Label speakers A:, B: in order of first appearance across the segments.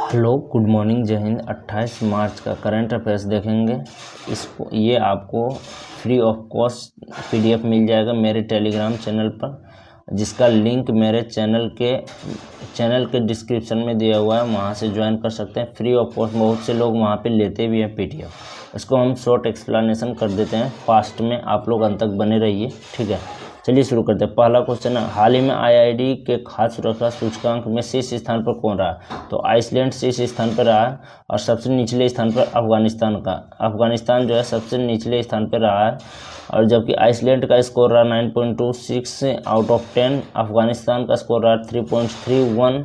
A: Hello, good morning, जय हिंद। 28 मार्च का current affairs देखेंगे। ये आपको फ्री ऑफ कॉस्ट पीडीएफ मिल जाएगा मेरे टेलीग्राम चैनल पर, जिसका लिंक मेरे चैनल के डिस्क्रिप्शन में दिया हुआ है। वहाँ से ज्वाइन कर सकते हैं फ्री ऑफ कॉस्ट। बहुत से लोग वहाँ पे लेते भी हैं पीडीएफ। इसको हम शॉर्ट एक्सप्लेनेशन कर देते हैं फास्ट में, आप लोग अंत तक बने रहिए, ठीक है। चलिए शुरू करते हैं। पहला क्वेश्चन है, हाल ही में आईआईडी के खाद्य सुरक्षा सूचकांक में शीर्ष स्थान पर कौन रहा? तो आइसलैंड शीर्ष स्थान पर रहा है और सबसे निचले स्थान पर अफगानिस्तान जो है सबसे निचले स्थान पर रहा है। और जबकि आइसलैंड का स्कोर रहा 9.26 आउट ऑफ 10, अफगानिस्तान का स्कोर रहा 3.31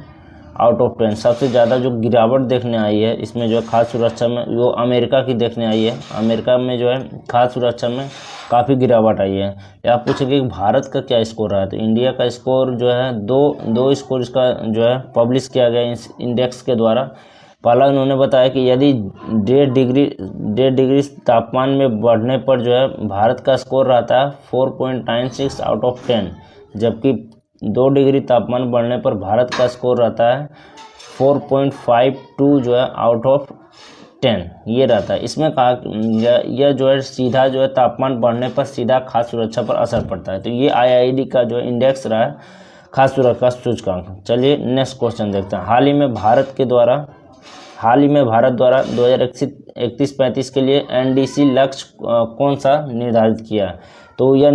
A: आउट ऑफ 10। सबसे ज़्यादा जो गिरावट देखने आई है इसमें जो है खाद्य सुरक्षा में, वो अमेरिका की देखने आई है। अमेरिका में जो है खाद्य सुरक्षा में काफ़ी गिरावट आई है। या आप पूछेंगे कि भारत का क्या स्कोर रहा है, तो इंडिया का स्कोर जो है दो स्कोर इसका जो है पब्लिश किया गया इस इंडेक्स के द्वारा। पहला उन्होंने बताया कि यदि 1.5 डिग्री तापमान में बढ़ने पर जो है भारत का स्कोर रहता है 4.96 आउट ऑफ 10, जबकि 2 डिग्री तापमान बढ़ने पर भारत का स्कोर रहता है 4.52 जो है आउट ऑफ 10 ये रहता है। इसमें कहा यह जो है सीधा जो है तापमान बढ़ने पर सीधा खाद्य सुरक्षा पर असर पड़ता है। तो ये आईआईडी का जो इंडेक्स रहा है खाद्य सुरक्षा सूचकांक। चलिए नेक्स्ट क्वेश्चन देखते हैं। हाल ही में भारत द्वारा 2031-35 के लिए एनडीसी लक्ष्य कौन सा निर्धारित किया है? तो यह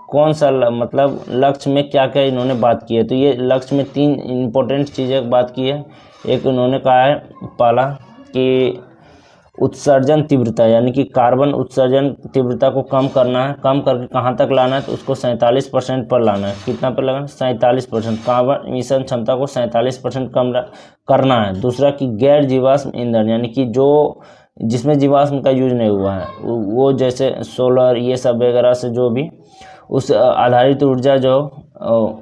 A: कौन सा मतलब लक्ष्य में क्या क्या इन्होंने बात की है? तो ये लक्ष्य में 3 इम्पोर्टेंट चीज़ें बात की है। एक उन्होंने कहा है, पहला कि उत्सर्जन तीव्रता, यानी कि कार्बन उत्सर्जन तीव्रता को कम करना है। कम करके कहाँ तक लाना है? तो उसको 47% पर लाना है। कितना पर लाना? 47%। कार्बन इमिशन क्षमता को 47% कम करना है। दूसरा कि गैर जीवाश्म ईंधन, यानी कि जिसमें जीवाश्म का यूज नहीं हुआ है, वो जैसे सोलर ये सब वगैरह से जो भी उस आधारित ऊर्जा जो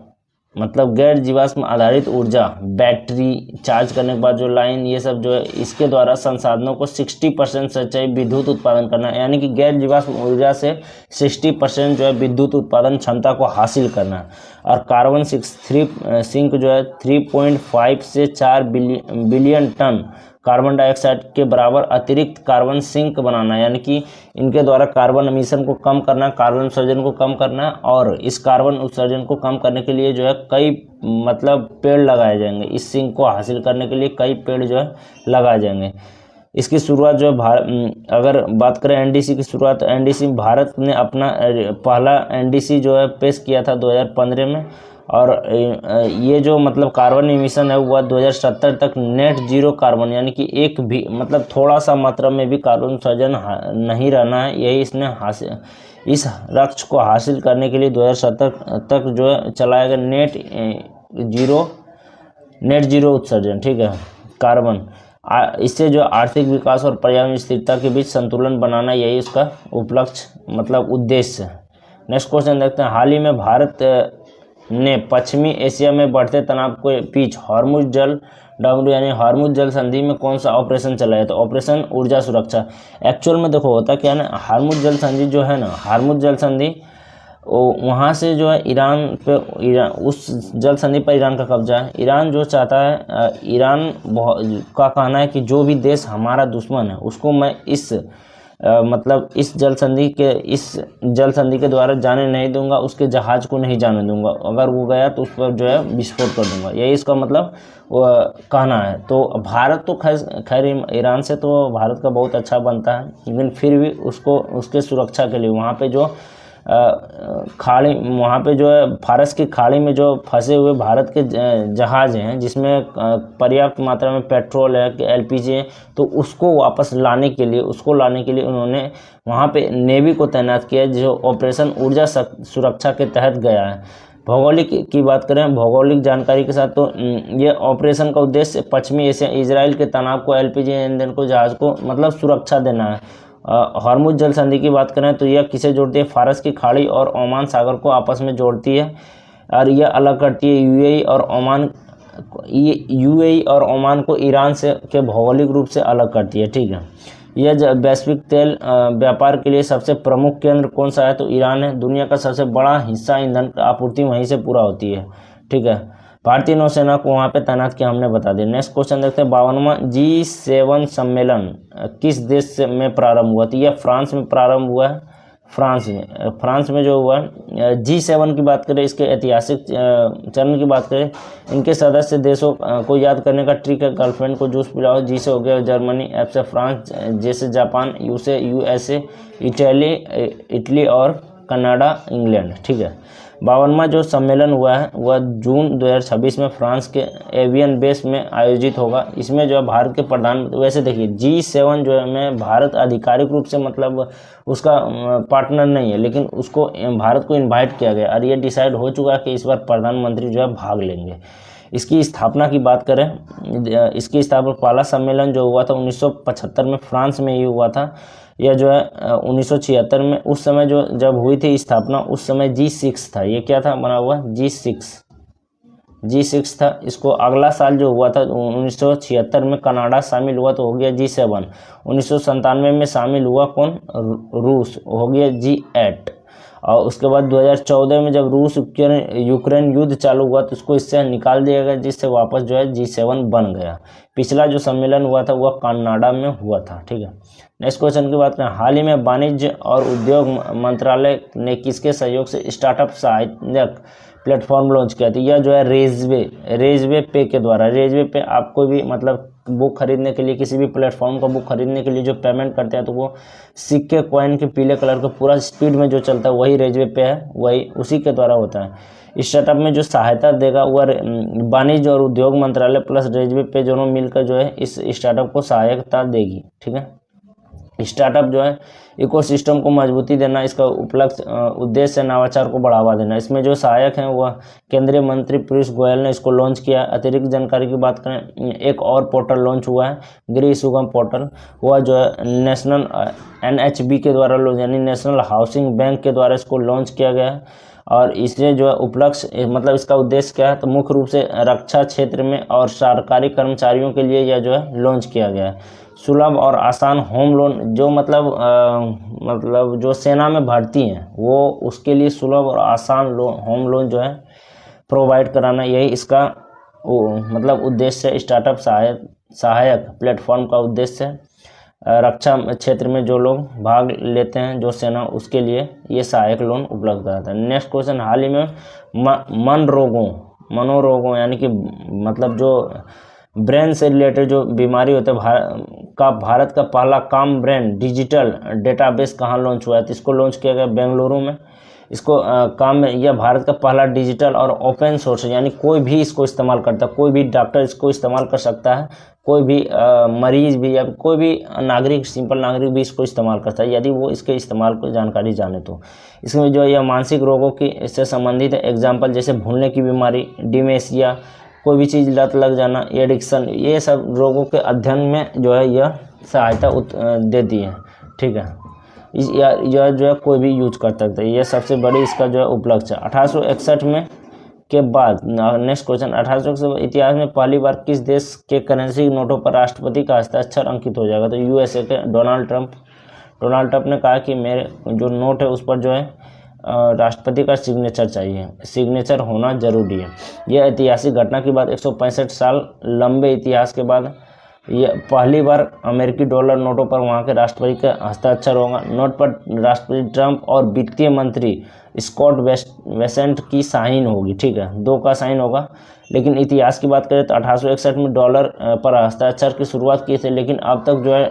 A: मतलब गैर जीवाश्म आधारित ऊर्जा, बैटरी चार्ज करने के बाद जो लाइन ये सब जो है, इसके द्वारा संसाधनों को 60% से चाहिए विद्युत उत्पादन करना है। यानी कि गैर जीवाश्म ऊर्जा से 60% जो है विद्युत उत्पादन क्षमता को हासिल करना है। और कार्बन सिंक जो है 3.5 से 4 बिलियन टन कार्बन डाइऑक्साइड के बराबर अतिरिक्त कार्बन सिंक बनाना है। यानी कि इनके द्वारा कार्बन एमिशन को कम करना, कार्बन उत्सर्जन को कम करना, और इस कार्बन उत्सर्जन को कम करने के लिए जो है कई मतलब पेड़ लगाए जाएंगे। इस सिंक को हासिल करने के लिए कई पेड़ जो है लगाए जाएंगे। इसकी शुरुआत जो है अगर बात करें एनडीसी की शुरुआत, तो एनडीसी भारत ने अपना पहला एनडीसी जो है पेश किया था 2015 में। और ये जो मतलब कार्बन इमिशन है वो 2070 तक नेट जीरो कार्बन, यानी कि एक भी मतलब थोड़ा सा मात्रा में भी कार्बन उत्सर्जन नहीं रहना है। यही इसने इस लक्ष्य को हासिल करने के लिए 2070 तक जो है चलाया गया नेट जीरो उत्सर्जन, ठीक है, कार्बन। इससे जो आर्थिक विकास और पर्यावरण स्थिरता के बीच संतुलन बनाना, यही उसका उपलक्ष्य मतलब उद्देश्य है। नेक्स्ट क्वेश्चन देखते हैं। हाल ही में भारत ने पश्चिमी एशिया में बढ़ते तनाव को बीच हॉर्मुज जल संधि में कौन सा ऑपरेशन चलाया? तो ऑपरेशन ऊर्जा सुरक्षा। एक्चुअल में देखो होता क्या है ना, हॉर्मुज जल संधि जो है ना, हॉर्मुज जल संधि वहाँ से जो है ईरान उस जल संधि पर ईरान का कब्जा है। ईरान जो चाहता है, ईरान का कहना है कि जो भी देश हमारा दुश्मन है उसको मैं इस जल संधि के द्वारा जाने नहीं दूंगा, उसके जहाज को नहीं जाने दूंगा। अगर वो गया तो उस पर जो है विस्फोट कर दूंगा, यही इसका मतलब कहना है। तो भारत तो खैर ईरान से तो भारत का बहुत अच्छा बनता है, लेकिन फिर भी उसके सुरक्षा के लिए वहाँ पे जो खाड़ी, वहाँ पे जो है फारस की खाड़ी में जो फंसे हुए भारत के जहाज हैं, जिसमें पर्याप्त मात्रा में पेट्रोल है, एलपीजी है, तो उसको वापस लाने के लिए उन्होंने वहाँ पे नेवी को तैनात किया, जो ऑपरेशन ऊर्जा सुरक्षा के तहत गया है। भौगोलिक की बात करें, भौगोलिक जानकारी के साथ, तो ये ऑपरेशन का उद्देश्य पश्चिमी एशिया इजराइल के तनाव को, एलपीजी ईंधन को, जहाज को मतलब सुरक्षा देना है। हॉर्मुज जल संधि की बात करें तो यह किसे जोड़ती है? फारस की खाड़ी और ओमान सागर को आपस में जोड़ती है, और यह अलग करती है यूएई और ओमान को ईरान से के भौगोलिक रूप से अलग करती है, ठीक है। यह वैश्विक तेल व्यापार के लिए सबसे प्रमुख केंद्र कौन सा है? तो ईरान है। दुनिया का सबसे बड़ा हिस्सा ईंधन आपूर्ति वहीं से पूरा होती है, ठीक है। भारतीय नौसेना को वहाँ पे तैनात किया, हमने बता दिया। नेक्स्ट क्वेश्चन देखते हैं, 52वां G7 सम्मेलन किस देश में प्रारंभ हुआ? तो यह फ्रांस में प्रारंभ हुआ है। फ्रांस में जो हुआ G7 की बात करें, इसके ऐतिहासिक चरण की बात करें, इनके सदस्य देशों को याद करने का ट्रिक है, गर्लफ्रेंड को जूस पिलाओ। जी से हो गया जर्मनी, एफ से फ्रांस, जे से जापान, यू से USA, इटली और कनाडा, इंग्लैंड। ठीक है, 52वां जो सम्मेलन हुआ है वह जून 2026 में फ्रांस के एवियन बेस में आयोजित होगा। इसमें जो है भारत के प्रधान, वैसे देखिए G7 जो है में भारत आधिकारिक रूप से मतलब उसका पार्टनर नहीं है, लेकिन उसको भारत को इनवाइट किया गया और ये डिसाइड हो चुका है कि इस बार प्रधानमंत्री जो है भाग लेंगे। इसकी स्थापना की बात करें, इसकी स्थापना, पहला सम्मेलन जो हुआ था 1975 में फ्रांस में ही हुआ था। यह जो है 1976 में, उस समय जो जब हुई थी स्थापना, उस समय G6 था। ये क्या था बना हुआ? G6 था। इसको अगला साल जो हुआ था 1976 में कनाडा शामिल हुआ तो हो गया G7। 1997 में शामिल हुआ कौन? रूस, हो गया G8। और उसके बाद 2014 में जब रूस यूक्रेन युद्ध चालू हुआ तो उसको इससे निकाल दिया गया, जिससे वापस जो है G7 बन गया। पिछला जो सम्मेलन हुआ था वह कनाडा में हुआ था। ठीक है, नेक्स्ट क्वेश्चन की बात करें, हाल ही में वाणिज्य और उद्योग मंत्रालय ने किसके सहयोग से स्टार्टअप सहायक प्लेटफॉर्म लॉन्च किया था? यह जो है रेजवे पे के द्वारा। रेजवे पे आपको भी मतलब बुक खरीदने के लिए, किसी भी प्लेटफॉर्म का बुक खरीदने के लिए जो पेमेंट करते हैं तो वो सिक्के कॉइन के पीले कलर का पूरा स्पीड में जो चलता है वही रेजवे पे है, वही उसी के द्वारा होता है। इस स्टार्टअप में जो सहायता देगा वह वाणिज्य और उद्योग मंत्रालय प्लस रेजवे पे दोनों मिलकर जो है इस स्टार्टअप को सहायता देगी। ठीक है, स्टार्टअप जो है इकोसिस्टम को मजबूती देना, इसका उद्देश्य है नवाचार को बढ़ावा देना। इसमें जो सहायक हैं वह केंद्रीय मंत्री पीयूष गोयल ने इसको लॉन्च किया। अतिरिक्त जानकारी की बात करें, एक और पोर्टल लॉन्च हुआ है, गृह सुगम पोर्टल। वह जो है नेशनल NHB के द्वारा यानी नेशनल हाउसिंग बैंक के द्वारा इसको लॉन्च किया गया है। और इससे जो है मतलब इसका उद्देश्य क्या है? तो मुख्य रूप से रक्षा क्षेत्र में और सरकारी कर्मचारियों के लिए यह जो है लॉन्च किया गया है। सुलभ और आसान होम लोन, जो मतलब जो सेना में भर्ती हैं वो उसके लिए सुलभ और आसान होम लोन जो है प्रोवाइड कराना, यही इसका मतलब उद्देश्य है। स्टार्टअप सहायक प्लेटफॉर्म का उद्देश्य है रक्षा क्षेत्र में जो लोग भाग लेते हैं जो सेना, उसके लिए ये सहायक लोन उपलब्ध कराता है। नेक्स्ट क्वेश्चन, हाल ही में मनोरोगों यानी कि मतलब जो ब्रेन से रिलेटेड जो बीमारी होते हैं भारत का पहला काम ब्रेन डिजिटल डेटाबेस कहाँ लॉन्च हुआ है? तो इसको लॉन्च किया गया बेंगलुरु में। इसको काम में, यह भारत का पहला डिजिटल और ओपन सोर्स है, यानी कोई भी इसको इस्तेमाल करता है, कोई भी डॉक्टर इसको इस्तेमाल कर सकता है, कोई भी मरीज भी या कोई भी नागरिक, सिंपल नागरिक भी इसको इस्तेमाल करता है यदि वो इसके इस्तेमाल को जानकारी जाने तो। इसमें जो यह मानसिक रोगों की इससे संबंधित है, एग्जाम्पल जैसे भूलने की बीमारी, डिमेंशिया, कोई भी चीज़ लत लग जाना, एडिक्शन, ये सब रोगों के अध्ययन में जो है यह सहायता देती है। ठीक है, यह जो है कोई भी यूज कर सकता है, यह सबसे बड़ी इसका जो है उपलक्ष्य है। 1861 में के बाद, नेक्स्ट क्वेश्चन, 1861 इतिहास में पहली बार किस देश के करेंसी नोटों पर राष्ट्रपति का हस्ताक्षर अंकित हो जाएगा? तो USA के डोनाल्ड ट्रंप ने कहा कि मेरे जो नोट है उस पर जो है राष्ट्रपति का सिग्नेचर चाहिए, सिग्नेचर होना जरूरी है। यह ऐतिहासिक घटना की बात 165 साल लंबे इतिहास के बाद यह पहली बार अमेरिकी डॉलर नोटों पर वहाँ के राष्ट्रपति का हस्ताक्षर होगा। नोट पर राष्ट्रपति ट्रंप और वित्तीय मंत्री स्कॉट बेसेंट की साइन होगी। ठीक है, 2 का साइन होगा। लेकिन इतिहास की बात करें तो 1861 में डॉलर पर हस्ताक्षर की शुरुआत की थी, लेकिन अब तक जो है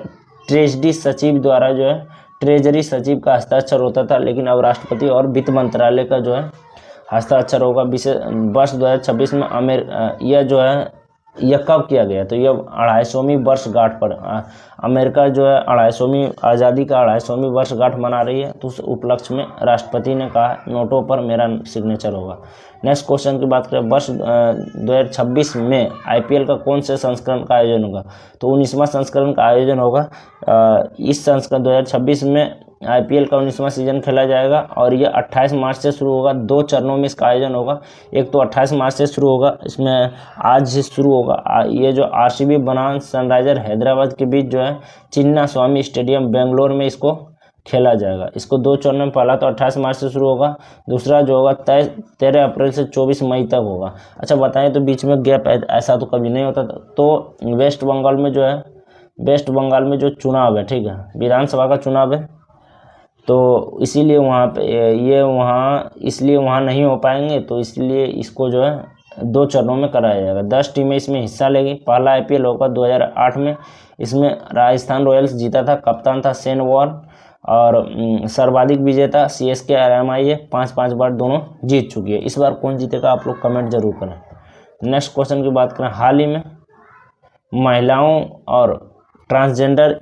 A: ट्रेजरी सचिव द्वारा जो है ट्रेजरी सचिव का हस्ताक्षर होता था, लेकिन अब राष्ट्रपति और वित्त मंत्रालय का जो है हस्ताक्षर होगा। वर्ष 2026 में यह जो है यह कब किया गया? तो यह 250वीं वर्षगांठ पर अमेरिका जो है 250वीं आज़ादी का 250वीं वर्षगांठ मना रही है, तो उस उपलक्ष्य में राष्ट्रपति ने कहा नोटों पर मेरा सिग्नेचर होगा। नेक्स्ट क्वेश्चन की बात करें, वर्ष 2026 में IPL का कौन से संस्करण का आयोजन होगा? तो 19वां संस्करण का आयोजन होगा। इस संस्करण 2026 में IPL का 19वां सीजन खेला जाएगा और ये 28 मार्च से शुरू होगा। 2 चरणों में इसका आयोजन होगा। एक तो 28 मार्च से शुरू होगा, इसमें आज से शुरू होगा। ये जो RCB बनाम सनराइजर हैदराबाद के बीच जो है चिन्ना स्वामी स्टेडियम बेंगलोर में इसको खेला जाएगा। इसको 2 चरणों में, पहला तो 28 मार्च से शुरू होगा, दूसरा जो होगा 13 अप्रैल से 24 मई तक होगा। अच्छा बताएं तो बीच में गैप ऐसा तो कभी नहीं होता। तो वेस्ट बंगाल में जो है, वेस्ट बंगाल में जो चुनाव है, ठीक है, विधानसभा का चुनाव है, तो इसीलिए वहाँ पे ये वहाँ इसलिए वहाँ नहीं हो पाएंगे, तो इसलिए इसको जो है 2 चरणों में कराया जाएगा। 10 टीमें इसमें हिस्सा लेंगी। पहला IPL होगा 2008 में, इसमें राजस्थान रॉयल्स जीता था, कप्तान था शेन वॉर्न, और सर्वाधिक विजेता CSK और MI 5-5 बार दोनों जीत चुकी है। इस बार कौन जीतेगा आप लोग कमेंट जरूर करें। नेक्स्ट क्वेश्चन की बात करें, हाल ही में महिलाओं और ट्रांसजेंडर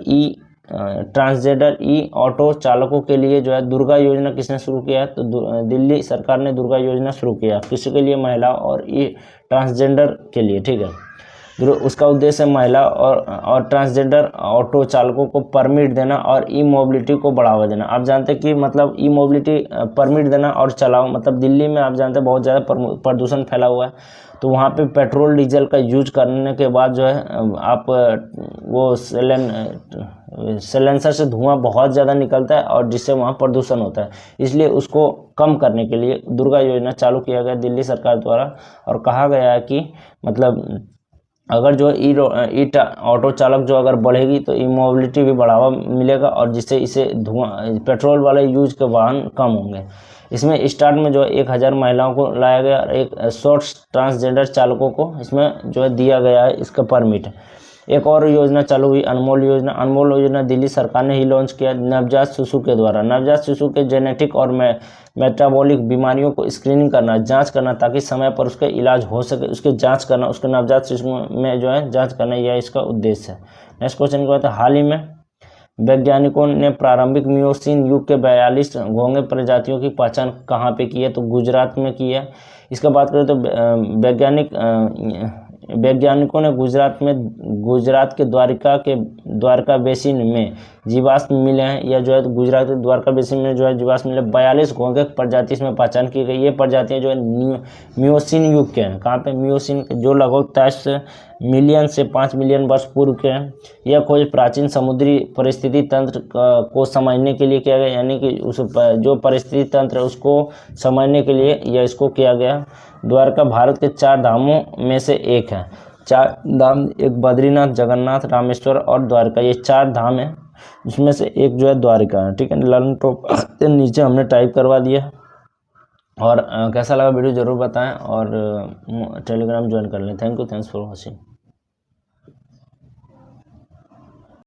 A: ई ऑटो चालकों के लिए जो है दुर्गा योजना किसने शुरू किया है? तो दिल्ली सरकार ने दुर्गा योजना शुरू किया। किसके लिए? महिला और ट्रांसजेंडर के लिए, ठीक है। उसका उद्देश्य महिला और ट्रांसजेंडर ऑटो चालकों को परमिट देना और ई मोबिलिटी को बढ़ावा देना। आप जानते हैं कि मतलब ई मोबिलिटी परमिट देना और चलाओ, मतलब दिल्ली में आप जानते हैं बहुत ज़्यादा प्रदूषण फैला हुआ है, तो वहाँ पे पेट्रोल डीजल का यूज करने के बाद जो है आप वो सिलेंसर से धुआं बहुत ज़्यादा निकलता है और जिससे वहाँ प्रदूषण होता है। इसलिए उसको कम करने के लिए दुर्गा योजना चालू किया गया दिल्ली सरकार द्वारा, और कहा गया है कि मतलब अगर जो ऑटो चालक जो अगर बढ़ेगी तो ई मोबिलिटी भी बढ़ावा मिलेगा और जिससे इसे धुआं पेट्रोल वाले यूज के वाहन कम होंगे। इसमें स्टार्ट में जो 1000 महिलाओं को लाया गया और एक शॉर्ट्स ट्रांसजेंडर चालकों को इसमें जो है दिया गया है इसका परमिट। एक और योजना चालू हुई, अनमोल योजना। अनमोल योजना दिल्ली सरकार ने ही लॉन्च किया नवजात शिशु के द्वारा। नवजात शिशु के जेनेटिक और मेटाबॉलिक बीमारियों को स्क्रीनिंग करना, जांच करना, ताकि समय पर उसका इलाज हो सके, उसके जांच करना, उसके नवजात शिशु में जो है जांच करना, यह इसका उद्देश्य है। नेक्स्ट क्वेश्चन की बात है, हाल ही में वैज्ञानिकों ने प्रारंभिक मियोसीन युग के 42 घोंघे प्रजातियों की पहचान कहाँ पे की है? तो गुजरात में की है। इसका बात करें तो वैज्ञानिकों ने गुजरात के द्वारका बेसिन में जीवाश्म मिले हैं, या जो है गुजरात के द्वारका बेसिन में जो है जीवाश्म मिले 42 घोंघे प्रजाति इसमें पहचान की गई। ये प्रजातियां जो है मियोसीन युग के हैं। कहाँ पे? मियोसीन, जो लगभग 23 मिलियन से 5 मिलियन वर्ष पूर्व के हैं। यह खोज प्राचीन समुद्री परिस्थिति तंत्र को समझने के लिए किया गया, यानी कि उस जो परिस्थिति तंत्र है उसको समझने के लिए यह इसको किया गया। द्वारका भारत के 4 धामों में से एक है। 4 धाम, एक बद्रीनाथ, जगन्नाथ, रामेश्वर और द्वारका, ये 4 धाम है, जिसमें से एक जो है द्वारका है, ठीक है। लर्न टॉप नीचे हमने टाइप करवा दिया। और कैसा लगा वीडियो ज़रूर बताएं और टेलीग्राम ज्वाइन कर लें। Thanks for watching.